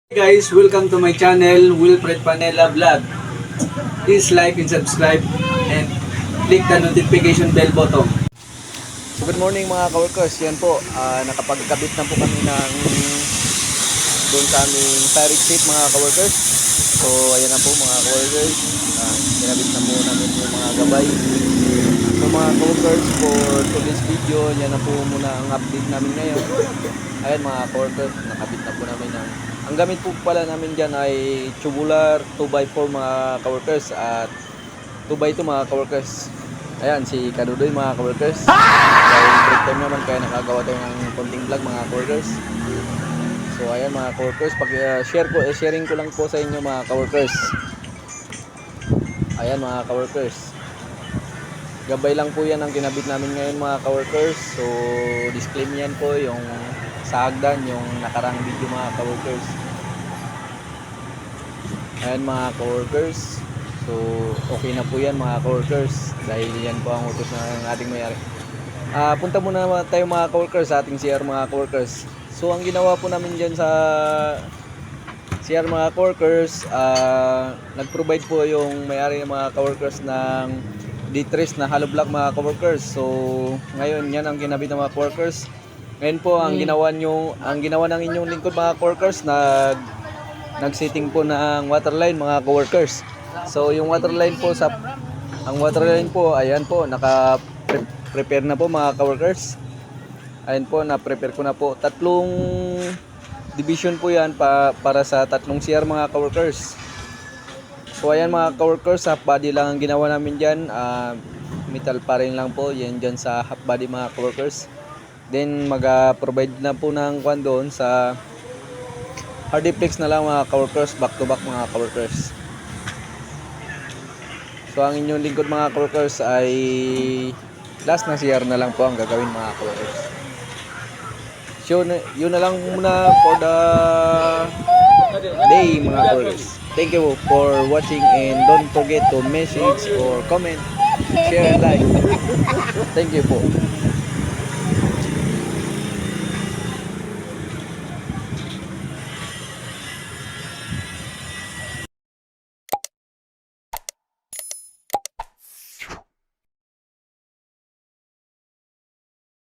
Guys, welcome to my channel, Wilfred Panela Vlog. Please like and subscribe and click the notification bell button. So good morning mga ka-workers, yan po, nakapagkabit na po kami ng doon sa aming fire exit mga ka-workers. So ayan na po mga ka-workers, kinabit na po namin yung mga gabay. So mga ka-workers, for today's video, yan na po muna ang update namin ngayon. Ayan mga ka-workers, nakabit na po namin ang gamit po pala namin dyan ay tubular 2x4 mga ka-workers at 2x2 mga ka-workers. Ayan si Kadudoy mga ka-workers. Dahil break time naman kaya nakagawa tayo ng konting vlog mga ka-workers. So ayan mga ka-workers, sharing ko lang po sa inyo mga ka-workers. Ayan mga ka-workers, gabay lang po yan ang kinabit namin ngayon mga ka-workers. So disclaimer yan po yung sa hagdan, yung nakarang video mga ka-workers. Ayan mga ka-workers, so okay na po yan mga ka-workers dahil yan po ang utos ng ating may-ari. Punta muna tayo mga ka-workers sa ating CR mga ka-workers. So ang ginawa po namin dyan sa CR mga ka-workers, nag-provide po yung may-ari ng mga ka-workers ng D3 na hollow block mga ka-workers. So ngayon yan ang kinabit ng mga ka-workers. Ngayon po ang ginawa ng inyong lingkod mga ka-workers, nag-setting po ng waterline mga ka-workers. So yung waterline po ayan po naka-prepare na po mga ka-workers. Ayan po, na-prepare ko na po. Tatlong division po yan para sa tatlong CR mga ka-workers. So ayan mga ka-workers, half body lang ang ginawa namin dyan. Metal pa rin lang po yan dyan sa half body mga ka-workers. Then mag-provide na po ng kwan doon sa hardiplex na lang mga ka-workers, back to back mga ka-workers. So ang inyong lingkod mga ka-workers ay last na CR na lang po ang gagawin mga ka-workers. So yun na lang muna for the day mga ka-workers. Thank you for watching and don't forget to message or comment, share and like. Thank you po.